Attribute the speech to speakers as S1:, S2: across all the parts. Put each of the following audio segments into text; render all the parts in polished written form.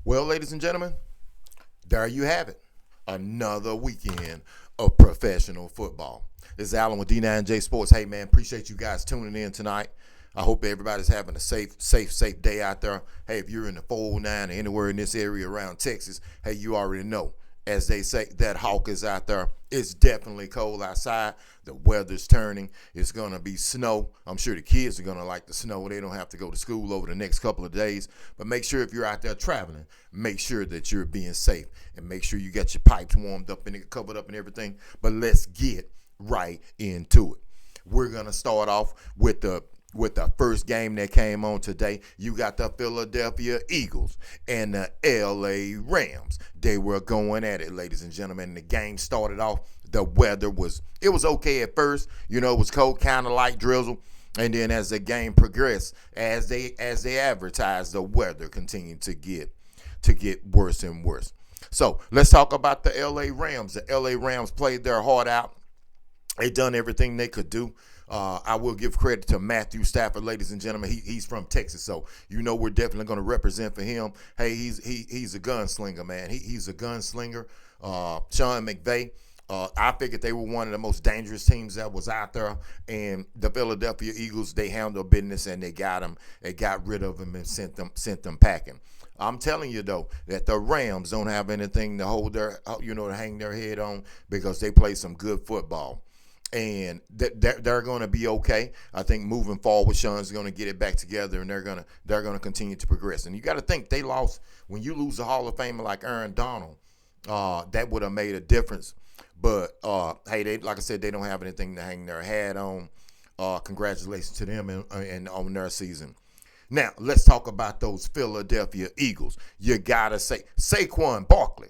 S1: Well, ladies and gentlemen, there you have it. Another weekend of professional football. This is Alan with D9Jsports. Hey, man, appreciate you guys tuning in tonight. I hope everybody's having a safe day out there. Hey, if you're in the 409 or anywhere in this area around Texas, hey, you already know. As they say, that hawk is out there. It's definitely cold outside. The weather's turning. It's going to be snow. I'm sure the kids are going to like the snow. They don't have to go to school over the next couple of days. But make sure if you're out there traveling, make sure that you're being safe. And make sure you got your pipes warmed up and covered up and everything. But let's get right into it. We're going to start off with the first game that came on today. You got the Philadelphia Eagles and the LA Rams. They were going at it, ladies and gentlemen. The game started off. The weather was okay at first. You know, it was cold, kind of light drizzle. And then as the game progressed, as they advertised, the weather continued to get worse and worse. So let's talk about the LA Rams. The LA Rams played their heart out. They done everything they could do. I will give credit to Matthew Stafford, ladies and gentlemen. He's from Texas, so you know we're definitely going to represent for him. Hey, he's a gunslinger, man. He's a gunslinger. Sean McVay. I figured they were one of the most dangerous teams that was out there, and the Philadelphia Eagles, they handled business and they got them. They got rid of them and sent them packing. I'm telling you though that the Rams don't have anything to hold to hang their head on because they play some good football. And they're going to be okay. I think moving forward, Sean's going to get it back together, and they're going to continue to progress. And you got to think they lost when you lose a Hall of Famer like Aaron Donald. That would have made a difference. But hey, like I said, they don't have anything to hang their hat on. Congratulations to them and on their season. Now let's talk about those Philadelphia Eagles. You gotta say Saquon Barkley.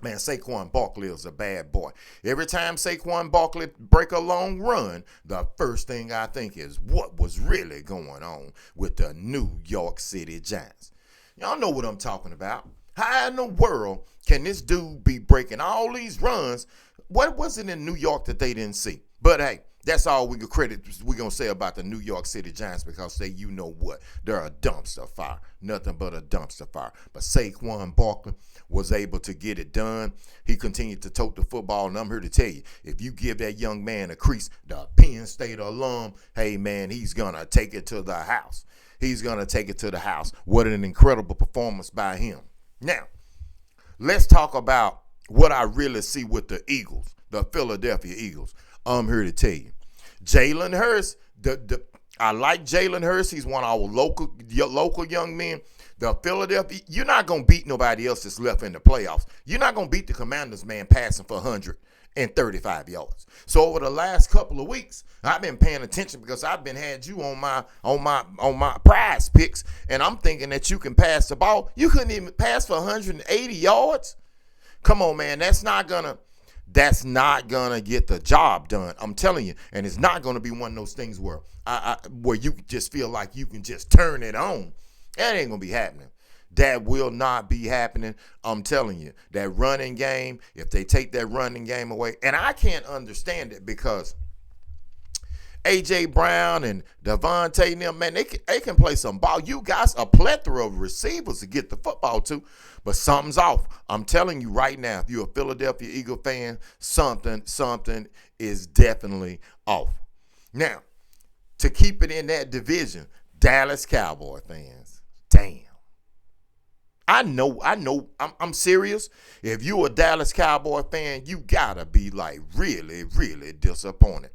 S1: Man, Saquon Barkley is a bad boy. Every time Saquon Barkley break a long run, the first thing I think is what was really going on with the New York City Giants. Y'all know what I'm talking about. How in the world can this dude be breaking all these runs? What was it in New York that they didn't see? But hey, that's all we're going to say about the New York City Giants because you know what? They're a dumpster fire. Nothing but a dumpster fire. But Saquon Barkley was able to get it done. He continued to tote the football, and I'm here to tell you, if you give that young man a crease, the Penn State alum, hey, man, he's going to take it to the house. He's going to take it to the house. What an incredible performance by him. Now, let's talk about what I really see with the Eagles, the Philadelphia Eagles. I'm here to tell you. Jalen Hurts, I like Jalen Hurts. He's one of our local young men. The Philadelphia, you're not going to beat nobody else that's left in the playoffs. You're not going to beat the Commanders, man, passing for 135 yards. So over the last couple of weeks, I've been paying attention because I've been had you on my prize picks, and I'm thinking that you can pass the ball. You couldn't even pass for 180 yards. Come on, man, that's not gonna get the job done. I'm telling you, and it's not gonna be one of those things where you just feel like you can just turn it on. That ain't gonna be happening. That will not be happening. I'm telling you, that running game, if they take that running game away, and I can't understand it because A.J. Brown and Devontae and them, man, they can play some ball. You guys a plethora of receivers to get the football to, but something's off. I'm telling you right now, if you're a Philadelphia Eagle fan, something is definitely off. Now, to keep it in that division, Dallas Cowboy fans, damn. I know, I'm serious. If you're a Dallas Cowboy fan, you gotta be like really, really disappointed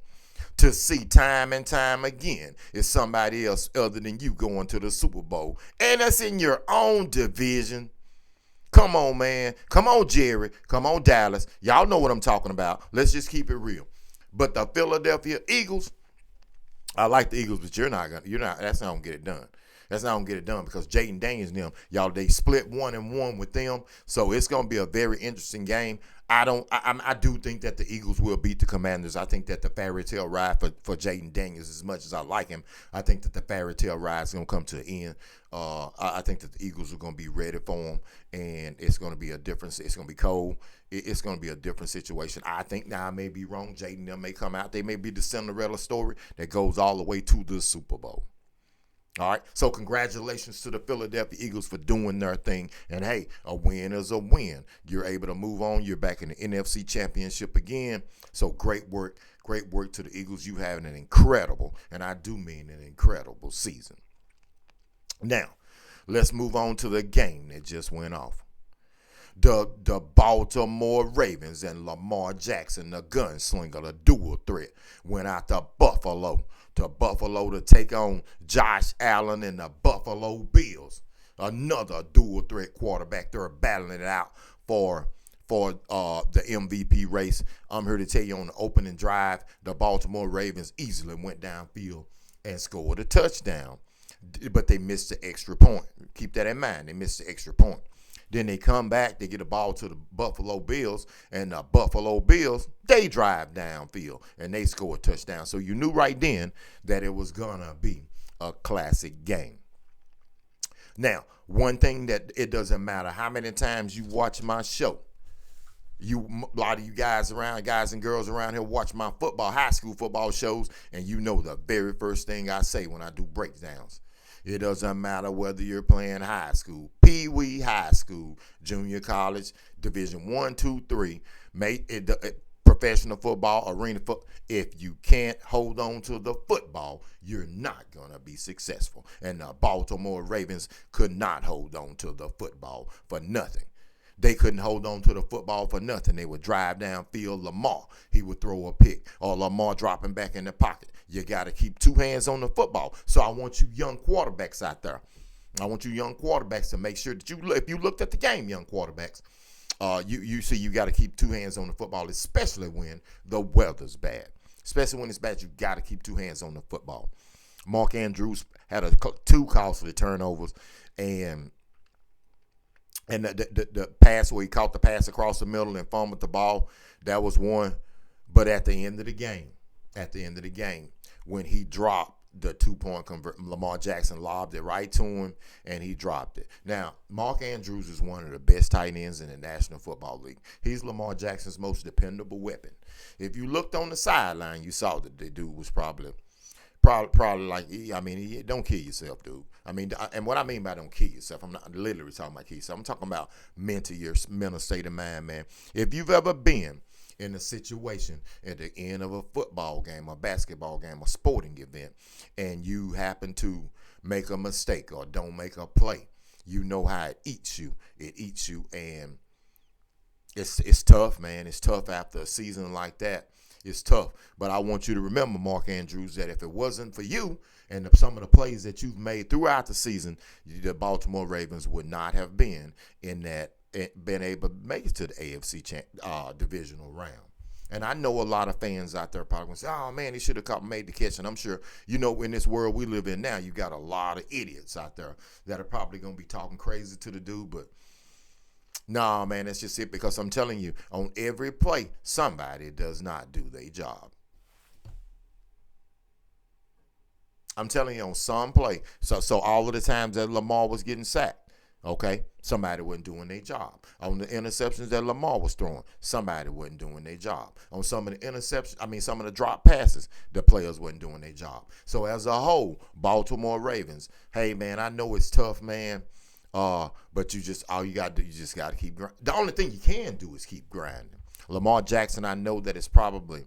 S1: to see time and time again is somebody else other than you going to the Super Bowl. And that's in your own division. Come on, man. Come on, Jerry. Come on, Dallas. Y'all know what I'm talking about. Let's just keep it real. But the Philadelphia Eagles, I like the Eagles, but that's not gonna get it done. That's not gonna get it done because Jaden Daniels and them, y'all, they split 1-1 with them. So it's gonna be a very interesting game. I do think that the Eagles will beat the Commanders. I think that the fairy tale ride for Jaden Daniels, as much as I like him, I think that the fairy tale ride is gonna come to the end. I think that the Eagles are gonna be ready for him, and it's gonna be a difference. It's gonna be cold. It's gonna be a different situation. I think now I may be wrong. Jaden them may come out. They may be the Cinderella story that goes all the way to the Super Bowl. All right. So congratulations to the Philadelphia Eagles for doing their thing. And hey, a win is a win. You're able to move on. You're back in the NFC Championship again. So great work. Great work to the Eagles. You having an incredible, and I do mean an incredible season. Now, let's move on to the game that just went off. The Baltimore Ravens and Lamar Jackson, the gunslinger, the dual threat, went out to Buffalo to take on Josh Allen and the Buffalo Bills. Another dual threat quarterback. They're battling it out for the MVP race. I'm here to tell you on the opening drive, the Baltimore Ravens easily went downfield and scored a touchdown. But they missed the extra point. Keep that in mind. They missed the extra point. Then they come back, they get the ball to the Buffalo Bills, and the Buffalo Bills, they drive downfield, and they score a touchdown. So you knew right then that it was going to be a classic game. Now, one thing that it doesn't matter how many times you watch my show, a lot of you guys and girls around here watch my high school football shows, and you know the very first thing I say when I do breakdowns. It doesn't matter whether you're playing high school, pee-wee high school, junior college, Division 1, 2, 3, professional football, arena football. If you can't hold on to the football, you're not going to be successful. And the Baltimore Ravens could not hold on to the football for nothing. They couldn't hold on to the football for nothing. They would drive downfield. Lamar, he would throw a pick, or Lamar dropping back in the pocket. You got to keep two hands on the football. So I want you young quarterbacks out there. I want you young quarterbacks to make sure that if you looked at the game, young quarterbacks, you see you got to keep two hands on the football, especially when the weather's bad. Especially when it's bad, you got to keep two hands on the football. Mark Andrews had two costly turnovers, and the pass where he caught the pass across the middle and fumbled the ball, that was one. But at the end of the game, when he dropped the 2-point conversion, Lamar Jackson lobbed it right to him, and he dropped it. Now, Mark Andrews is one of the best tight ends in the National Football League. He's Lamar Jackson's most dependable weapon. If you looked on the sideline, you saw that the dude was probably like, don't kill yourself, dude. And what I mean by don't kill yourself, I'm not literally talking about kill yourself. I'm talking about your mental state of mind, man. If you've ever been in a situation at the end of a football game, a basketball game, a sporting event, and you happen to make a mistake or don't make a play, you know how it eats you. It eats you, and it's tough, man. It's tough after a season like that. It's tough. But I want you to remember, Mark Andrews, that if it wasn't for you and some of the plays that you've made throughout the season, the Baltimore Ravens would not have been able to make it to the AFC divisional round. And I know a lot of fans out there probably going to say, oh, man, he should have made the catch. And I'm sure, in this world we live in now, you got a lot of idiots out there that are probably going to be talking crazy to the dude. But nah, man, that's just it, because I'm telling you, on every play, somebody does not do their job. I'm telling you, on some play, so all of the times that Lamar was getting sacked, okay, somebody wasn't doing their job. On the interceptions that Lamar was throwing, somebody wasn't doing their job. On some of the some of the drop passes, the players wasn't doing their job. So as a whole, Baltimore Ravens, hey, man, I know it's tough, man. But you just got to keep grinding. The only thing you can do is keep grinding. Lamar Jackson, I know that it's probably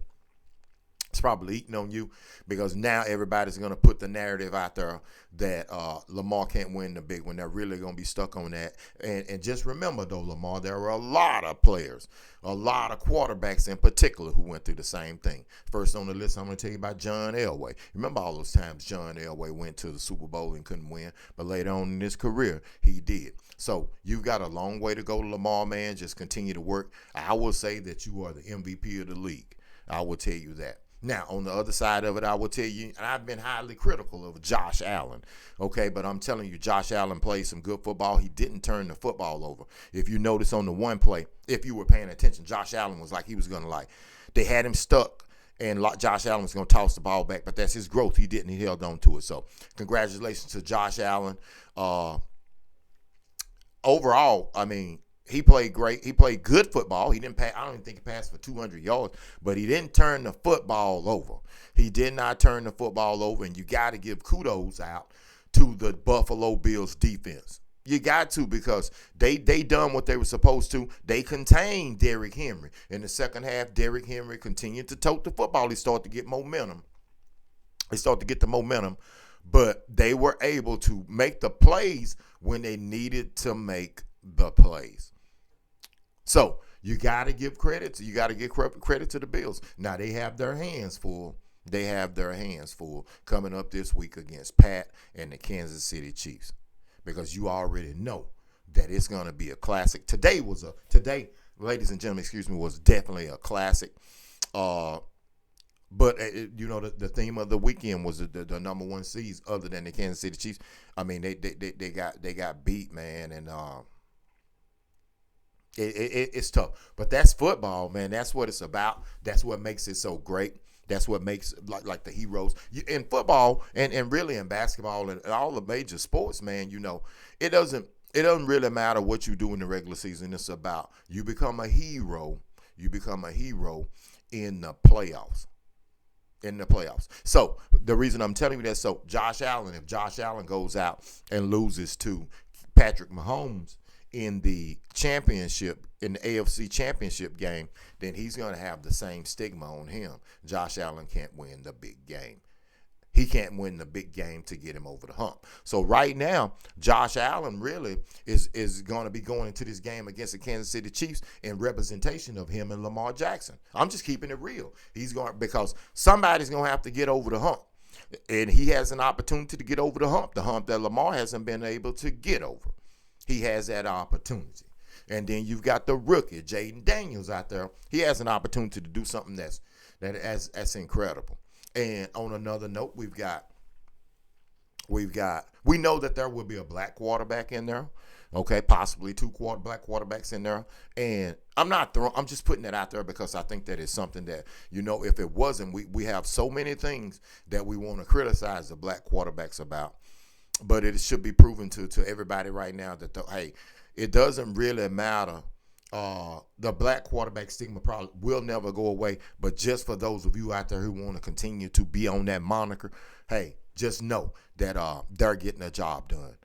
S1: eating on you, because now everybody's going to put the narrative out there that Lamar can't win the big one. They're really going to be stuck on that. And just remember, though, Lamar, there were a lot of players, a lot of quarterbacks in particular, who went through the same thing. First on the list, I'm going to tell you about John Elway. Remember all those times John Elway went to the Super Bowl and couldn't win, but later on in his career, he did. So you've got a long way to go, Lamar, man. Just continue to work. I will say that you are the MVP of the league. I will tell you that. Now, on the other side of it, I will tell you, and I've been highly critical of Josh Allen, okay, but I'm telling you, Josh Allen played some good football. He didn't turn the football over. If you notice on the one play, if you were paying attention, Josh Allen was like he was going to they had him stuck, and Josh Allen was going to toss the ball back, but that's his growth. He didn't. He held on to it. So congratulations to Josh Allen. Overall, he played great. He played good football. He didn't pass. I don't even think he passed for 200 yards, but he didn't turn the football over. He did not turn the football over, and you got to give kudos out to the Buffalo Bills defense. You got to, because they done what they were supposed to. They contained Derrick Henry. In the second half, Derrick Henry continued to tote the football. He started to get momentum. But they were able to make the plays when they needed to make the plays. So you got to give credit. You got to give credit to the Bills. Now they have their hands full. Coming up this week against Pat and the Kansas City Chiefs, because you already know that it's going to be a classic. Today, ladies and gentlemen, was definitely a classic. But the theme of the weekend was the number one seeds, other than the Kansas City Chiefs. I mean, they got beat, man, and it's tough. But that's football, man. That's what it's about. That's what makes it so great. That's what makes like the heroes in football and really in basketball and all the major sports, man. It doesn't really matter what you do in the regular season. It's about you become a hero. You become a hero in the playoffs. So the reason I'm telling you that, so if Josh Allen goes out and loses to Patrick Mahomes in the AFC championship game, then he's going to have the same stigma on him. Josh Allen can't win the big game. He can't win the big game to get him over the hump. So right now, Josh Allen really is going to be going into this game against the Kansas City Chiefs in representation of him and Lamar Jackson. I'm just keeping it real. Because somebody's going to have to get over the hump. And he has an opportunity to get over the hump that Lamar hasn't been able to get over. He has that opportunity. And then you've got the rookie, Jaden Daniels, out there. He has an opportunity to do something that's incredible. And on another note, we know that there will be a black quarterback in there. Okay, possibly two black quarterbacks in there. And I'm just putting that out there because I think that is something that, if it wasn't, we have so many things that we want to criticize the black quarterbacks about. But it should be proven to everybody right now that, it doesn't really matter. The black quarterback stigma probably will never go away. But just for those of you out there who want to continue to be on that moniker, hey, just know that they're getting a job done.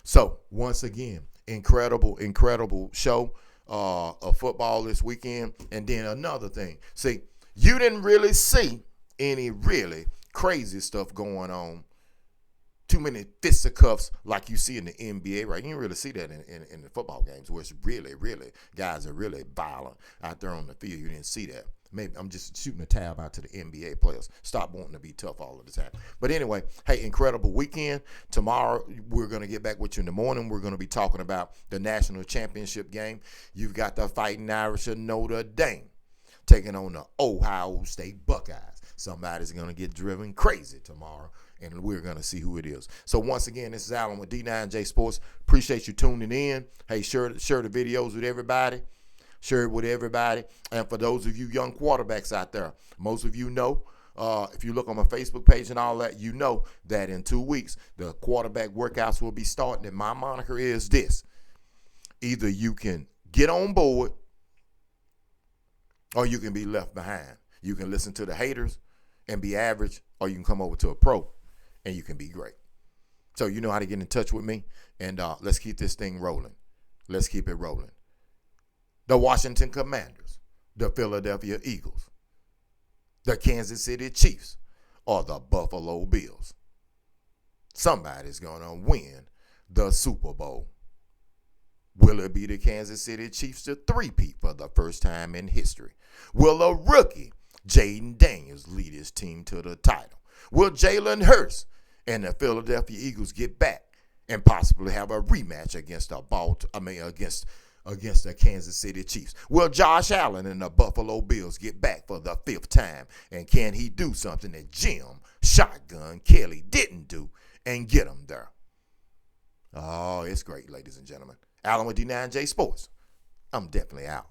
S1: So once again, incredible show of football this weekend. And then another thing, see, you didn't really see any really crazy stuff going on. Too many fisticuffs like you see in the NBA, right? You didn't really see that in the football games where it's really, guys are really violent out there on the field. You didn't see that. Maybe I'm just shooting a tab out to the NBA players. Stop wanting to be tough all of the time. But anyway, hey, incredible weekend. Tomorrow, we're going to get back with you in the morning. We're going to be talking about the national championship game. You've got the Fighting Irish of Notre Dame taking on the Ohio State Buckeyes. Somebody's going to get driven crazy tomorrow, and we're going to see who it is. So once again, this is Alan with D9Jsports. Appreciate you tuning in. Hey, share the videos with everybody. Share it with everybody. And for those of you young quarterbacks out there, most of you know, if you look on my Facebook page and all that, you know that in 2 weeks, the quarterback workouts will be starting. And my moniker is this. Either you can get on board or you can be left behind. You can listen to the haters and be average, or you can come over to a pro and you can be great. So you know how to get in touch with me, and let's keep this thing rolling. Let's keep it rolling. The Washington Commanders, the Philadelphia Eagles, the Kansas City Chiefs, or the Buffalo Bills. Somebody's going to win the Super Bowl. Will it be the Kansas City Chiefs to three-peat for the first time in history? Will a rookie, Jaden Daniels, lead his team to the title? Will Jalen Hurts and the Philadelphia Eagles get back and possibly have a rematch against the Kansas City Chiefs? Will Josh Allen and the Buffalo Bills get back for the fifth time? And can he do something that Jim Shotgun Kelly didn't do and get them there? Oh, it's great, ladies and gentlemen. Alan with D9J Sports. I'm definitely out.